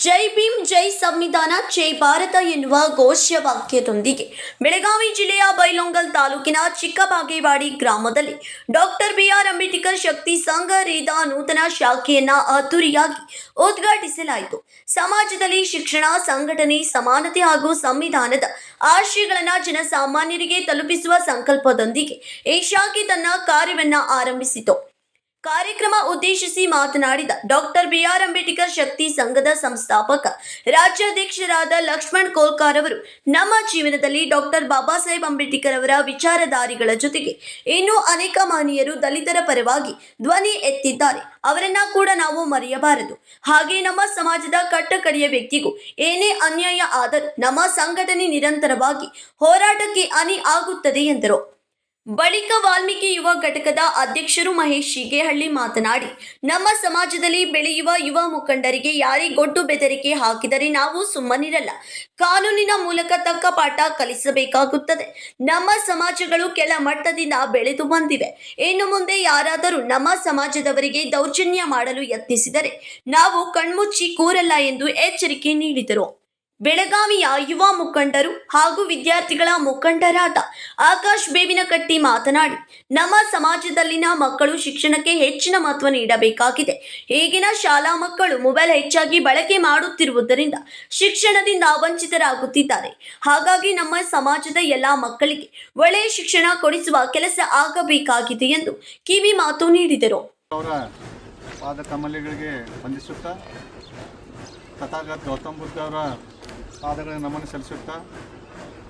ಜೈ ಭೀಮ್ ಜೈ ಸಂವಿಧಾನ ಜೈ ಭಾರತ ಎನ್ನುವ ಘೋಷವಾಕ್ಯದೊಂದಿಗೆ ಬೆಳಗಾವಿ ಜಿಲ್ಲೆಯ ಬೈಲಹೊಂಗಲ ತಾಲೂಕಿನ ಚಿಕ್ಕಬಾಗೇವಾಡಿ ಗ್ರಾಮದಲ್ಲಿ ಡಾಕ್ಟರ್ ಬಿಆರ್ ಅಂಬೇಡ್ಕರ್ ಶಕ್ತಿ ಸಂಘ ರೇದ ನೂತನ ಶಾಖೆಯನ್ನ ಅದ್ದೂರಿಯಾಗಿ ಉದ್ಘಾಟಿಸಲಾಯಿತು. ಸಮಾಜದಲ್ಲಿ ಶಿಕ್ಷಣ, ಸಂಘಟನೆ, ಸಮಾನತೆ ಹಾಗೂ ಸಂವಿಧಾನದ ಆಶಯಗಳನ್ನು ಜನಸಾಮಾನ್ಯರಿಗೆ ತಲುಪಿಸುವ ಸಂಕಲ್ಪದೊಂದಿಗೆ ಈ ಶಾಖೆ ತನ್ನ ಕಾರ್ಯವನ್ನ ಆರಂಭಿಸಿತು. ಕಾರ್ಯಕ್ರಮ ಉದ್ದೇಶಿಸಿ ಮಾತನಾಡಿದ ಡಾಕ್ಟರ್ ಬಿಆರ್ ಅಂಬೇಡ್ಕರ್ ಶಕ್ತಿ ಸಂಘದ ಸಂಸ್ಥಾಪಕ ರಾಜ್ಯಾಧ್ಯಕ್ಷರಾದ ಲಕ್ಷ್ಮಣ್ ಕೋಲ್ಕಾರ್ ಅವರು ನಮ್ಮ ಜೀವನದಲ್ಲಿ ಡಾಕ್ಟರ್ ಬಾಬಾ ಸಾಹೇಬ್ ಅಂಬೇಡ್ಕರ್ ಅವರ ವಿಚಾರಧಾರಿಗಳ ಜೊತೆಗೆ ಇನ್ನೂ ಅನೇಕ ಮಹನೀಯರು ದಲಿತರ ಪರವಾಗಿ ಧ್ವನಿ ಎತ್ತಿದ್ದಾರೆ. ಅವರನ್ನ ಕೂಡ ನಾವು ಮರೆಯಬಾರದು. ಹಾಗೆ ನಮ್ಮ ಸಮಾಜದ ಕಟ್ಟಕಡೆಯ ವ್ಯಕ್ತಿಗೂ ಏನೇ ಅನ್ಯಾಯ ಆದರೂ ನಮ್ಮ ಸಂಘಟನೆ ನಿರಂತರವಾಗಿ ಹೋರಾಟಕ್ಕೆ ಅಣಿ ಆಗುತ್ತದೆ ಎಂದರು. ಬಳಿಕ ವಾಲ್ಮೀಕಿ ಯುವ ಘಟಕದ ಅಧ್ಯಕ್ಷರು ಮಹೇಶ್ ಶೀಗೇಹಳ್ಳಿ ಮಾತನಾಡಿ, ನಮ್ಮ ಸಮಾಜದಲ್ಲಿ ಬೆಳೆಯುವ ಯುವ ಮುಖಂಡರಿಗೆ ಯಾರೇ ಗೊಡ್ಡು ಬೆದರಿಕೆ ಹಾಕಿದರೆ ನಾವು ಸುಮ್ಮನಿರಲ್ಲ. ಕಾನೂನಿನ ಮೂಲಕ ತಕ್ಕ ಪಾಠ ಕಲಿಸಬೇಕಾಗುತ್ತದೆ. ನಮ್ಮ ಸಮಾಜಗಳು ಕೆಳ ಮಟ್ಟದಿಂದ ಬೆಳೆದು ಬಂದಿವೆ. ಇನ್ನು ಮುಂದೆ ಯಾರಾದರೂ ನಮ್ಮ ಸಮಾಜದವರಿಗೆ ದೌರ್ಜನ್ಯ ಮಾಡಲು ಯತ್ನಿಸಿದರೆ ನಾವು ಕಣ್ಮುಚ್ಚಿ ಕೂರಲ್ಲ ಎಂದು ಎಚ್ಚರಿಕೆ ನೀಡಿದರು. ಬೆಳಗಾವಿಯ ಯುವ ಮುಖಂಡರು ಹಾಗೂ ವಿದ್ಯಾರ್ಥಿಗಳ ಮುಖಂಡರಾದ ಆಕಾಶ್ ಬೇವಿನಕಟ್ಟಿ ಮಾತನಾಡಿ, ನಮ್ಮ ಸಮಾಜದಲ್ಲಿನ ಮಕ್ಕಳು ಶಿಕ್ಷಣಕ್ಕೆ ಹೆಚ್ಚಿನ ಮಹತ್ವ ನೀಡಬೇಕಾಗಿದೆ. ಈಗಿನ ಶಾಲಾ ಮಕ್ಕಳು ಮೊಬೈಲ್ ಹೆಚ್ಚಾಗಿ ಬಳಕೆ ಮಾಡುತ್ತಿರುವುದರಿಂದ ಶಿಕ್ಷಣದಿಂದ ವಂಚಿತರಾಗುತ್ತಿದ್ದಾರೆ. ಹಾಗಾಗಿ ನಮ್ಮ ಸಮಾಜದ ಎಲ್ಲ ಮಕ್ಕಳಿಗೆ ಒಳ್ಳೆಯ ಶಿಕ್ಷಣ ಕೊಡಿಸುವ ಕೆಲಸ ಆಗಬೇಕಾಗಿದೆ ಎಂದು ಕಿವಿ ಮಾತು ನೀಡಿದರು. ತಥಾಗತ ಗೌತಮ್ ಬುದ್ಧ ಅವರ ಪಾದಗಳಿಗೆ ನಮನ ಸಲ್ಲಿಸುತ್ತಾ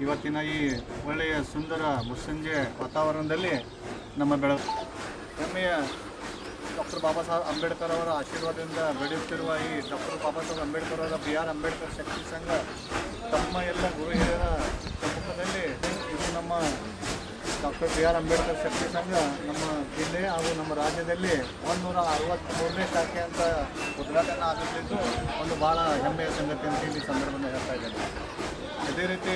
ಇವತ್ತಿನ ಈ ಒಳ್ಳೆಯ ಸುಂದರ ಮುಸ್ಸಂಜೆ ವಾತಾವರಣದಲ್ಲಿ ನಮ್ಮ ಹೆಮ್ಮೆಯ ಡಾಕ್ಟರ್ ಬಾಬಾ ಸಾಹೇಬ್ ಅಂಬೇಡ್ಕರ್ ಅವರ ಆಶೀರ್ವಾದದಿಂದ ಬೆಳೆಯುತ್ತಿರುವ ಈ ಡಾಕ್ಟರ್ ಬಾಬಾ ಸಾಹೇಬ್ ಅಂಬೇಡ್ಕರ್ ಅವರ ಬಿಆರ್ ಅಂಬೇಡ್ಕರ್ ಶಕ್ತಿ ಸಂಘ ತಮ್ಮ ಎಲ್ಲ ಗುರು ಹಿರಿಯರ ಸಮ್ಮುಖದಲ್ಲಿ ಇದು ನಮ್ಮ ಡಾಕ್ಟರ್ ಬಿಆರ್ ಅಂಬೇಡ್ಕರ್ ಶಕ್ತಿ ಸಂಘ ನಮ್ಮ ಜಿಲ್ಲೆ ಹಾಗೂ ನಮ್ಮ ರಾಜ್ಯದಲ್ಲಿ 163ನೇ ಶಾಖೆ ಅಂತ ಉದ್ಘಾಟನೆ ಆಗುತ್ತಿದ್ದು ಒಂದು ಭಾಳ ಹೆಮ್ಮೆಯ ಸಂಗತಿ ಅಂತ ಇಲ್ಲಿ ಸಂದರ್ಭದಲ್ಲಿ ಹೇಳ್ತಾ ಇದ್ದೇನೆ. ಅದೇ ರೀತಿ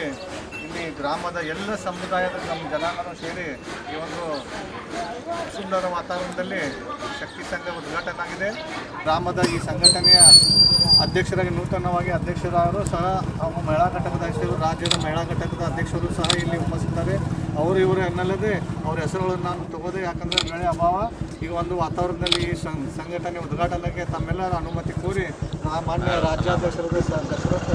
ಇಲ್ಲಿ ಗ್ರಾಮದ ಎಲ್ಲ ಸಮುದಾಯದ ನಮ್ಮ ಜನಾಂಗನೂ ಸೇರಿ ಈ ಒಂದು ಸುಂದರ ವಾತಾವರಣದಲ್ಲಿ ಶಕ್ತಿ ಸಂಘ ಉದ್ಘಾಟನೆ ಆಗಿದೆ. ಗ್ರಾಮದ ಈ ಸಂಘಟನೆಯ ಅಧ್ಯಕ್ಷರಾಗಿ ನೂತನವಾಗಿ ಅಧ್ಯಕ್ಷರಾದರು ಸಹ ಹಾಗೂ ಮಹಿಳಾ ಘಟಕದ ಅಧ್ಯಕ್ಷರು, ರಾಜ್ಯದ ಮಹಿಳಾ ಘಟಕದ ಅಧ್ಯಕ್ಷರು ಸಹ ಇಲ್ಲಿ ಉಪಸ್ಥಿತಾರೆ. ಅವರು ಇವರು ಎನ್ನಲ್ಲದೆ ಅವ್ರ ಹೆಸರುಗಳನ್ನು ನಾನು ತಗೋದೆ, ಯಾಕಂದರೆ ಬೆಳೆ ಅಭಾವ. ಈಗ ಒಂದು ವಾತಾವರಣದಲ್ಲಿ ಈ ಸಂಘಟನೆ ಉದ್ಘಾಟನೆಗೆ ತಮ್ಮೆಲ್ಲರ ಅನುಮತಿ ಕೋರಿ ಮಾನ್ಯ ರಾಜ್ಯಾಧ್ಯಕ್ಷರಾದ ದಶರಥ್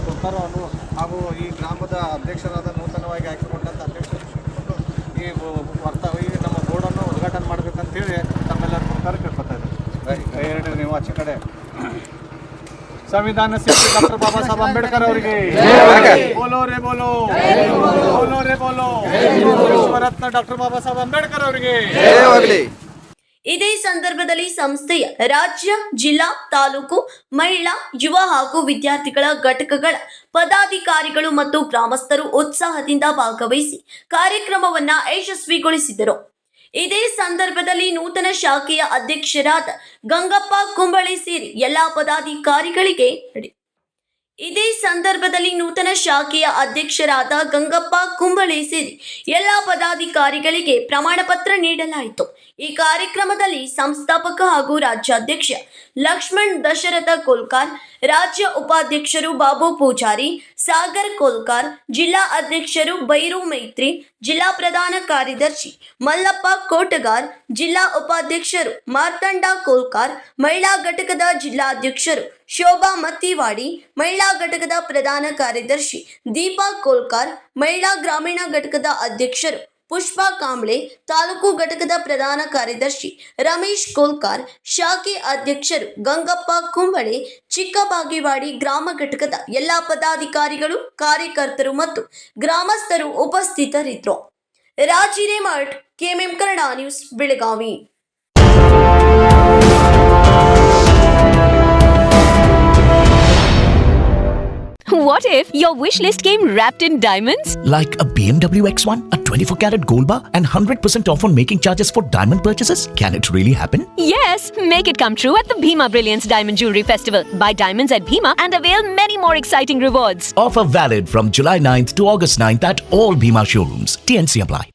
ಕೊಡ್ತಾರೋ ಅವರು ಹಾಗೂ ಈ ಗ್ರಾಮದ ಅಧ್ಯಕ್ಷರಾದ ನೂತನವಾಗಿ ಆಯ್ಕೆಗೊಂಡಂಥ ಅಧ್ಯಕ್ಷರು ಈ ನಮ್ಮ ಬೋರ್ಡನ್ನು ಉದ್ಘಾಟನೆ ಮಾಡಬೇಕಂತೇಳಿ ತಮ್ಮೆಲ್ಲರ ಕೊಡ್ತಾರೆ ಕೇಳ್ಕೊತಾ ಇದ್ದಾರೆ. ಎರಡು ನೀವು ಆಚೆ ಕಡೆ ಸಂವಿಧಾನ ಶಿಲ್ಪಿ ಡಾಕ್ಟರ್ ಬಾಬಾ ಸಾಹೇಬ್ ಅಂಬೇಡ್ಕರ್ ಅವರಿಗೆ ಬೋಲೋ ರೇ ಬೋಲೋ, ಬೋಲೋ ರೇ ಬೋಲೋ. ವಿಶ್ವರತ್ನ ಡಾಕ್ಟರ್ ಬಾಬಾ ಸಾಹೇಬ್ ಅಂಬೇಡ್ಕರ್ ಅವರಿಗೆ. ಇದೇ ಸಂದರ್ಭದಲ್ಲಿ ಸಂಸ್ಥೆಯ ರಾಜ್ಯ, ಜಿಲ್ಲಾ, ತಾಲೂಕು ಮಹಿಳಾ, ಯುವ ಹಾಗೂ ವಿದ್ಯಾರ್ಥಿಗಳ ಘಟಕಗಳ ಪದಾಧಿಕಾರಿಗಳು ಮತ್ತು ಗ್ರಾಮಸ್ಥರು ಉತ್ಸಾಹದಿಂದ ಭಾಗವಹಿಸಿ ಕಾರ್ಯಕ್ರಮವನ್ನು ಯಶಸ್ವಿಗೊಳಿಸಿದರು. ಇದೇ ಸಂದರ್ಭದಲ್ಲಿ ನೂತನ ಶಾಖೆಯ ಅಧ್ಯಕ್ಷರಾದ ಗಂಗಪ್ಪ ಕುಂಬಳೆ ಸೇರಿ ಎಲ್ಲಾ ಪದಾಧಿಕಾರಿಗಳಿಗೆ ಪ್ರಮಾಣ ಪತ್ರ ನೀಡಲಾಯಿತು. ಈ ಕಾರ್ಯಕ್ರಮದಲ್ಲಿ ಸಂಸ್ಥಾಪಕ ಹಾಗೂ ರಾಜ್ಯಾಧ್ಯಕ್ಷ ಲಕ್ಷ್ಮಣ್ ದಶರಥ ಕೋಲ್ಕಾರ್, ರಾಜ್ಯ ಉಪಾಧ್ಯಕ್ಷರು ಬಾಬು ಪೂಜಾರಿ, ಸಾಗರ್ ಕೋಲ್ಕಾರ್, ಜಿಲ್ಲಾ ಅಧ್ಯಕ್ಷರು ಬೈರು ಮೈತ್ರಿ, ಜಿಲ್ಲಾ ಪ್ರಧಾನ ಕಾರ್ಯದರ್ಶಿ ಮಲ್ಲಪ್ಪ ಕೋಟಗಾರ್, ಜಿಲ್ಲಾ ಉಪಾಧ್ಯಕ್ಷರು ಮಾರ್ತಂಡ ಕೋಲ್ಕಾರ್, ಮಹಿಳಾ ಘಟಕದ ಜಿಲ್ಲಾಧ್ಯಕ್ಷರು ಶೋಭಾ ಮತ್ತಿವಾಡಿ, ಮಹಿಳಾ ಘಟಕದ ಪ್ರಧಾನ ಕಾರ್ಯದರ್ಶಿ ದೀಪಾ ಕೋಲ್ಕಾರ್, ಮಹಿಳಾ ಗ್ರಾಮೀಣ ಘಟಕದ ಅಧ್ಯಕ್ಷರು ಪುಷ್ಪಾ ಕಾಂಬ್ಳೆ, ತಾಲೂಕು ಘಟಕದ ಪ್ರಧಾನ ಕಾರ್ಯದರ್ಶಿ ರಮೇಶ್ ಕೋಲ್ಕಾರ್, ಶಾಖೆ ಅಧ್ಯಕ್ಷರು ಗಂಗಪ್ಪ ಕುಂಬಳೆ, ಚಿಕ್ಕಬಾಗೇವಾಡಿ ಗ್ರಾಮ ಘಟಕದ ಎಲ್ಲಾ ಪದಾಧಿಕಾರಿಗಳು, ಕಾರ್ಯಕರ್ತರು ಮತ್ತು ಗ್ರಾಮಸ್ಥರು ಉಪಸ್ಥಿತರಿದ್ದರು. Rajiremath, KMM Kannada news, Belagavi. What if your wish list came wrapped in diamonds? Like a BMW X1, a 24-carat gold bar, and 100% off on making charges for diamond purchases? Can it really happen? Yes! Make it come true at the Bhima Brilliance Diamond Jewelry Festival. Buy diamonds at Bhima and avail many more exciting rewards. Offer valid from July 9th to August 9th at all Bhima showrooms. TNC apply.